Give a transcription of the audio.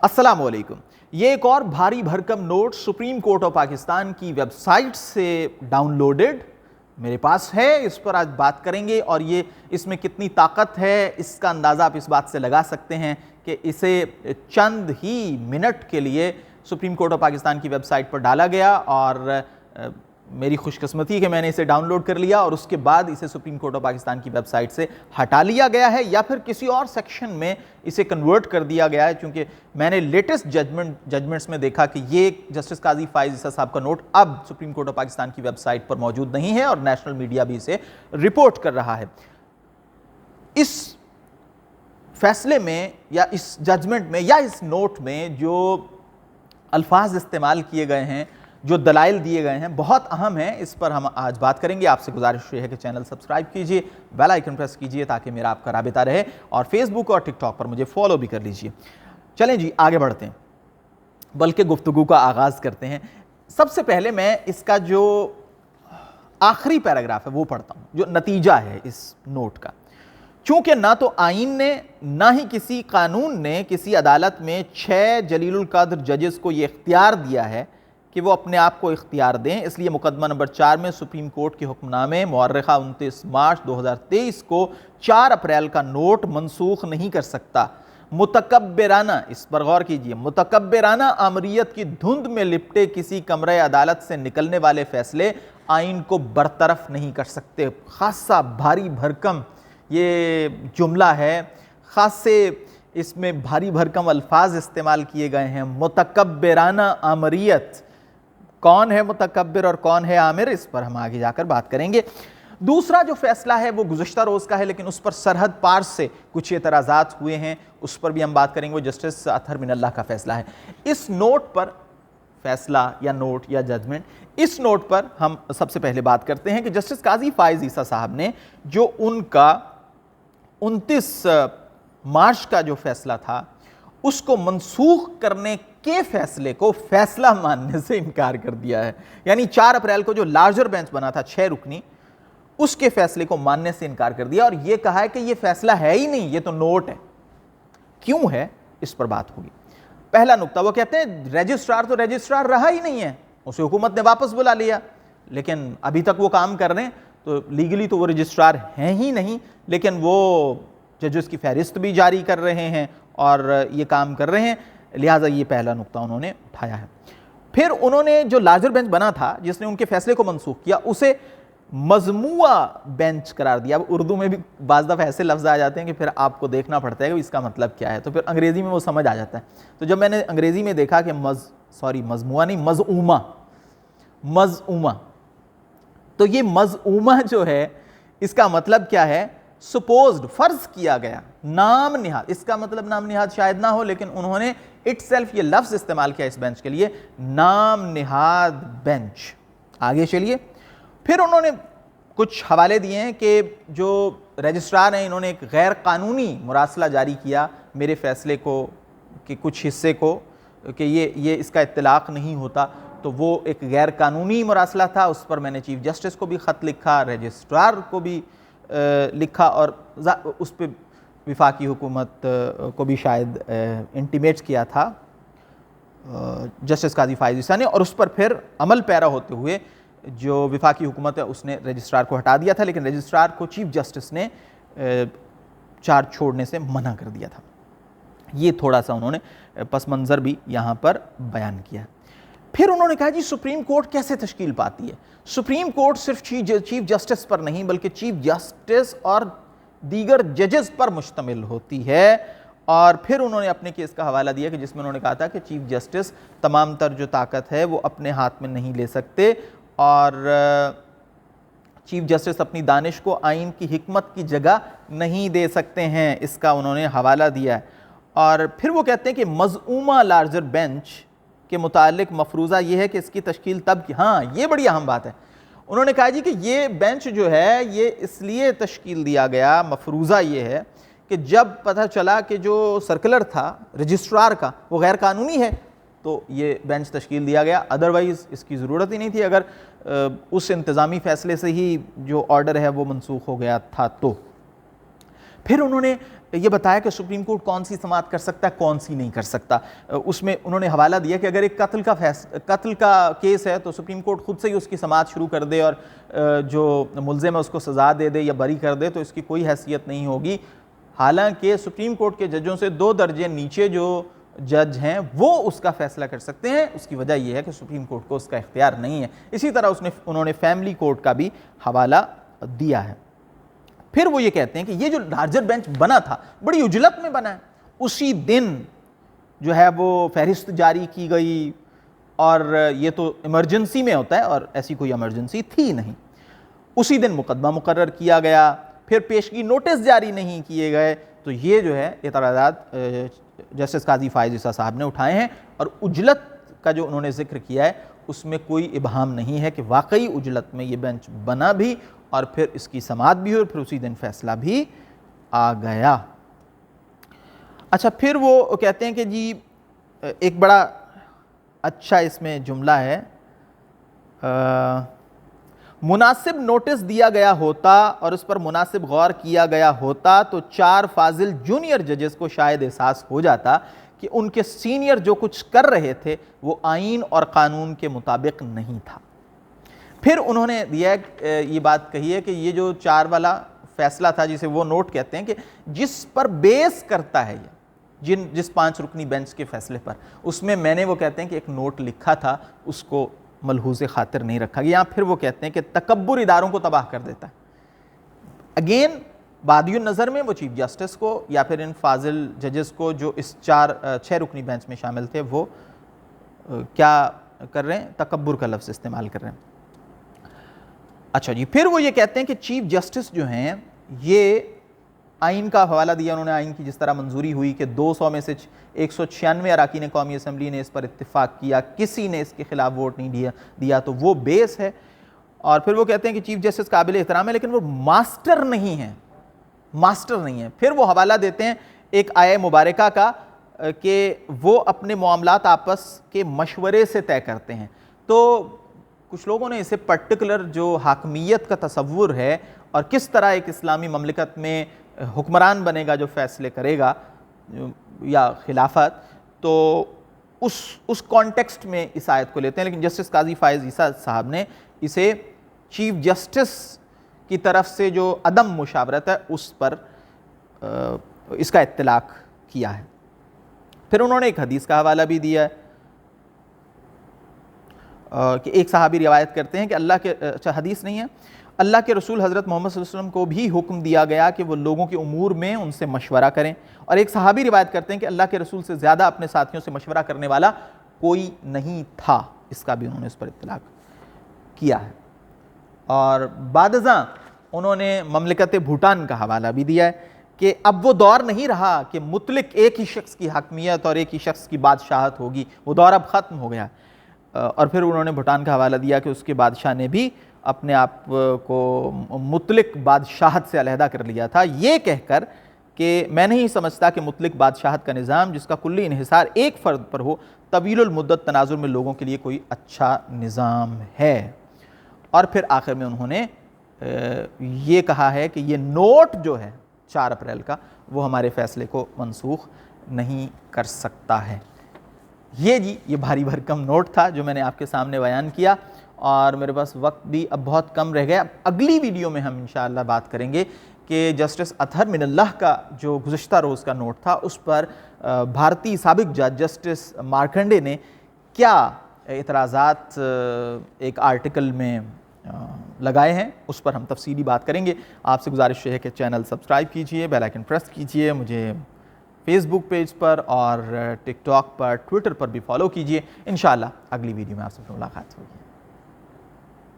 अस्सलाम वालेकुम। ये एक और भारी भरकम note supreme court of Pakistan की वेबसाइट से डाउनलोडेड मेरे पास है। इस पर आज बात करेंगे और ये इसमें कितनी ताकत है इसका अंदाज़ा आप इस बात से लगा सकते हैं कि इसे चंद ही मिनट के लिए सुप्रीम कोर्ट ऑफ पाकिस्तान की वेबसाइट पर डाला गया और मेरी खुशकिस्मती है कि मैंने इसे डाउनलोड कर लिया और उसके बाद इसे सुप्रीम कोर्ट ऑफ पाकिस्तान की वेबसाइट से हटा लिया गया है या फिर किसी और सेक्शन में इसे कन्वर्ट कर दिया गया है, क्योंकि मैंने लेटेस्ट जजमेंट्स में देखा कि ये जस्टिस काजी फाइज ईसा साहब का नोट अब सुप्रीम कोर्ट ऑफ पाकिस्तान की वेबसाइट पर मौजूद नहीं है और नेशनल मीडिया भी इसे रिपोर्ट कर रहा है। इस फैसले में या इस जजमेंट में या इस नोट में जो अल्फाज इस्तेमाल किए गए हैं, जो दलाइल दिए गए हैं, बहुत अहम हैं। इस पर हम आज बात करेंगे। आपसे गुजारिश है कि चैनल सब्सक्राइब कीजिए, बेल आइकन प्रेस कीजिए ताकि मेरा आपका राबिता रहे और फेसबुक और टिकटॉक पर मुझे फॉलो भी कर लीजिए। चलें जी आगे बढ़ते हैं, बल्कि गुफ्तगू का आगाज़ करते हैं। सबसे पहले मैं इसका जो आखिरी पैराग्राफ है वो पढ़ता हूँ, जो नतीजा है इस नोट का। चूँकि ना तो आइन ने ना ही किसी कानून ने किसी अदालत में 6 जलीलुल कद्र जजेस को ये इख्तियार दिया है कि वो अपने आप को इख्तियार दें, इसलिए मुकदमा नंबर 4 में सुप्रीम कोर्ट के हुक्मनामे मुअर्रिखा 29 मार्च 2023 को 4 अप्रैल का नोट मनसूख नहीं कर सकता। मुतकब्बिराना, इस पर गौर कीजिए, मुतकब्बिराना आमरीत की धुंध में लिपटे किसी कमरे अदालत से निकलने वाले फैसले आइन को बरतरफ नहीं कर सकते। खासा भारी भरकम ये जुमला है, खासे इसमें भारी भरकम अल्फाज इस्तेमाल किए गए हैं। मुतकब्बिराना आमरीत, कौन है मुतकब्बिर और कौन है आमिर, इस पर हम आगे जाकर बात करेंगे। दूसरा जो फैसला है वो गुज़श्ता रोज़ का है, लेकिन उस पर सरहद पार से कुछ एतराज़ात हुए हैं, उस पर भी हम बात करेंगे। वो जस्टिस अतहर मिनल्लाह का फैसला है। इस नोट पर फैसला या नोट या जजमेंट, इस नोट पर हम सबसे पहले बात करते हैं कि जस्टिस काजी फाइज ईसा साहब ने जो उनका 29 मार्च का जो फैसला था उसको मनसूख करने के फैसले को फैसला मानने से इनकार कर दिया है। यानी 4 अप्रैल को जो लार्जर बेंच बना था 6 रुकनी, उसके फैसले को मानने से इनकार कर दिया और यह कहा है कि यह फैसला है ही नहीं, ये तो नोट है। क्यों है, इस पर बात होगी। पहला नुक्ता, वो कहते हैं रजिस्ट्रार तो रजिस्ट्रार रहा ही नहीं है, उसे हुकूमत ने वापस बुला लिया, लेकिन अभी तक वो काम कर रहे हैं, तो लीगली तो वो रजिस्ट्रार हैं ही नहीं, लेकिन वो जजेस की फहरिस्त भी जारी कर रहे हैं और ये काम कर रहे हैं। लिहाजा ये पहला नुक्ता उन्होंने उठाया है। फिर उन्होंने जो लार्जर बेंच बना था जिसने उनके फैसले को मनसूख किया, उसे मजमुआ बेंच करार दिया। अब उर्दू में भी बाज़ दफ़ा ऐसे लफ्ज़ आ जाते हैं कि फिर आपको देखना पड़ता है कि इसका मतलब क्या है, तो फिर अंग्रेज़ी में वो समझ आ जाता है। तो जब मैंने अंग्रेज़ी में देखा कि मजमुआ नहीं, मज़ऊमा, तो ये मज़ऊमा जो है इसका मतलब क्या है, सुपोज्ड, फर्ज किया गया, नाम निहाद। इसका मतलब नाम निहाद शायद ना हो, लेकिन उन्होंने इटसेल्फ ये लफ्ज़ इस्तेमाल किया इस बेंच के लिए, नाम निहाद बेंच। आगे चलिए, फिर उन्होंने कुछ हवाले दिए हैं कि जो रजिस्ट्रार हैं इन्होंने एक गैर कानूनी मुरासला जारी किया मेरे फैसले को कि कुछ हिस्से को कि ये इसका इत्तलाक़ नहीं होता, तो वो एक गैर कानूनी मुरासला था। उस पर मैंने चीफ जस्टिस को भी ख़त लिखा, रजिस्ट्रार को भी लिखा और उस पर विफाकी हुकूमत को भी शायद इंटीमेट किया था जस्टिस काजी फाइज ईसा ने, और उस पर फिर अमल पैरा होते हुए जो विफाकी हुकूमत है उसने रजिस्ट्रार को हटा दिया था, लेकिन रजिस्ट्रार को चीफ जस्टिस ने चार्ज छोड़ने से मना कर दिया था। ये थोड़ा सा उन्होंने पस मंज़र भी यहाँ पर बयान किया। फिर उन्होंने कहा जी सुप्रीम कोर्ट कैसे तश्कील पाती है। सुप्रीम कोर्ट सिर्फ चीफ जस्टिस पर नहीं बल्कि चीफ जस्टिस और दीगर जजेस पर मुश्तमिल होती है। और फिर उन्होंने अपने केस का हवाला दिया कि जिसमें उन्होंने कहा था कि चीफ जस्टिस तमाम तर जो ताकत है वो अपने हाथ में नहीं ले सकते और चीफ जस्टिस अपनी दानिश को आइन की हिकमत की जगह नहीं दे सकते हैं, इसका उन्होंने हवाला दिया है। और फिर वो कहते हैं कि मज़ऊमा लार्जर बेंच के मुतालिक मफरूज़ा ये है कि इसकी तश्कील तब की, हाँ ये बड़ी अहम बात है। उन्होंने कहा जी कि ये बेंच जो है ये इसलिए तश्कील दिया गया, मफरूज़ा ये है कि जब पता चला कि जो सर्कुलर था रजिस्ट्रार का वो गैर कानूनी है तो ये बेंच तश्कील दिया गया, अदरवाइज़ इसकी ज़रूरत ही नहीं थी अगर उस इंतज़ामी फ़ैसले से ही जो ऑर्डर है वो मनसूख हो गया था तो। फिर उन्होंने یہ بتایا کہ سپریم کورٹ کون سی سماعت کر سکتا ہے کون سی نہیں کر سکتا. اس میں انہوں نے حوالہ دیا کہ اگر ایک قتل کا کیس ہے تو سپریم کورٹ خود سے ہی اس کی سماعت شروع کر دے اور جو ملزم ہے اس کو سزا دے دے یا بری کر دے تو اس کی کوئی حیثیت نہیں ہوگی. حالانکہ سپریم کورٹ کے ججوں سے 2 درجے نیچے جو جج ہیں وہ اس کا فیصلہ کر سکتے ہیں. اس کی وجہ یہ ہے کہ سپریم کورٹ کو اس کا اختیار نہیں ہے. اسی طرح انہوں نے فیملی کورٹ کا بھی حوالہ دیا ہے. پھر وہ یہ کہتے ہیں کہ یہ جو لارجر بینچ بنا تھا بڑی عجلت میں بنا ہے. اسی دن جو ہے وہ فہرست جاری کی گئی اور یہ تو ایمرجنسی میں ہوتا ہے اور ایسی کوئی ایمرجنسی تھی نہیں. اسی دن مقدمہ مقرر کیا گیا, پھر پیشگی نوٹس جاری نہیں کیے گئے. تو یہ جو ہے اعتراضات جسٹس قاضی فائز عیسیٰ صاحب نے اٹھائے ہیں اور عجلت کا جو انہوں نے ذکر کیا ہے اس میں کوئی ابہام نہیں ہے کہ واقعی عجلت میں یہ بینچ بنا بھی اور پھر اس کی سماعت بھی اور پھر اسی دن فیصلہ بھی آ گیا. اچھا, پھر وہ کہتے ہیں کہ جی ایک بڑا اچھا اس میں جملہ ہے, مناسب نوٹس دیا گیا ہوتا اور اس پر مناسب غور کیا گیا ہوتا تو 4 فاضل جونیئر ججز کو شاید احساس ہو جاتا کہ ان کے سینئر جو کچھ کر رہے تھے وہ آئین اور قانون کے مطابق نہیں تھا. پھر انہوں نے یہ بات کہی ہے کہ یہ جو 4 والا فیصلہ تھا جسے وہ نوٹ کہتے ہیں کہ جس پر بیس کرتا ہے یہ جس 5 رکنی بینچ کے فیصلے پر, اس میں نے وہ کہتے ہیں کہ ایک نوٹ لکھا تھا اس کو ملحوظ خاطر نہیں رکھا گیا. پھر وہ کہتے ہیں کہ تکبر اداروں کو تباہ کر دیتا ہے. اگین بادی النظر میں وہ چیف جسٹس کو یا پھر ان فاضل ججز کو جو اس 6 رکنی بینچ میں شامل تھے وہ کیا کر رہے ہیں, تکبر کا لفظ استعمال کر رہے ہیں. اچھا جی, پھر وہ یہ کہتے ہیں کہ چیف جسٹس جو ہیں یہ آئین کا حوالہ دیا انہوں نے, آئین کی جس طرح منظوری ہوئی کہ 200 میں سے 196 اراکین قومی اسمبلی نے اس پر اتفاق کیا, کسی نے اس کے خلاف ووٹ نہیں دیا تو وہ بیس ہے. اور پھر وہ کہتے ہیں کہ چیف جسٹس قابل احترام ہے لیکن وہ ماسٹر نہیں ہیں. پھر وہ حوالہ دیتے ہیں ایک آیہ مبارکہ کا کہ وہ اپنے معاملات آپس کے مشورے سے طے کرتے ہیں. تو کچھ لوگوں نے اسے پرٹیکولر جو حاکمیت کا تصور ہے اور کس طرح ایک اسلامی مملکت میں حکمران بنے گا جو فیصلے کرے گا یا خلافت, تو اس کانٹیکسٹ میں اس آیت کو لیتے ہیں. لیکن جسٹس قاضی فائز عیسیٰ صاحب نے اسے چیف جسٹس کی طرف سے جو عدم مشاورت ہے اس پر اس کا اطلاق کیا ہے. پھر انہوں نے ایک حدیث کا حوالہ بھی دیا ہے کہ ایک صحابی روایت کرتے ہیں کہ حدیث نہیں ہے, اللہ کے رسول حضرت محمد صلی اللہ علیہ وسلم کو بھی حکم دیا گیا کہ وہ لوگوں کے امور میں ان سے مشورہ کریں. اور ایک صحابی روایت کرتے ہیں کہ اللہ کے رسول سے زیادہ اپنے ساتھیوں سے مشورہ کرنے والا کوئی نہیں تھا. اس کا بھی انہوں نے اس پر اطلاق کیا ہے. اور بعد ازاں انہوں نے مملکت بھوٹان کا حوالہ بھی دیا ہے کہ اب وہ دور نہیں رہا کہ مطلق ایک ہی شخص کی حاکمیت اور ایک ہی شخص کی بادشاہت ہوگی, وہ دور اب ختم ہو گیا. اور پھر انہوں نے بھوٹان کا حوالہ دیا کہ اس کے بادشاہ نے بھی اپنے آپ کو مطلق بادشاہت سے علیحدہ کر لیا تھا, یہ کہہ کر کہ میں نہیں سمجھتا کہ مطلق بادشاہت کا نظام جس کا کلی انحصار ایک فرد پر ہو طویل المدت تناظر میں لوگوں کے لیے کوئی اچھا نظام ہے. اور پھر آخر میں انہوں نے یہ کہا ہے کہ یہ نوٹ جو ہے 4 اپریل کا وہ ہمارے فیصلے کو منسوخ نہیں کر سکتا ہے. یہ بھاری بھرکم نوٹ تھا جو میں نے آپ کے سامنے بیان کیا, اور میرے پاس وقت بھی اب بہت کم رہ گیا. اگلی ویڈیو میں ہم انشاءاللہ بات کریں گے کہ جسٹس اطہر من اللہ کا جو گزشتہ روز کا نوٹ تھا اس پر بھارتی سابق جج جسٹس مارکنڈے نے کیا اعتراضات ایک آرٹیکل میں لگائے ہیں, اس پر ہم تفصیلی بات کریں گے. آپ سے گزارش ہے کہ چینل سبسکرائب کیجئے, بیل آئیکن پریس کیجئے, مجھے فیس بک پیج پر اور ٹک ٹاک پر, ٹویٹر پر بھی فالو کیجئے. انشاءاللہ اگلی ویڈیو میں آپ سے ملاقات ہوگی.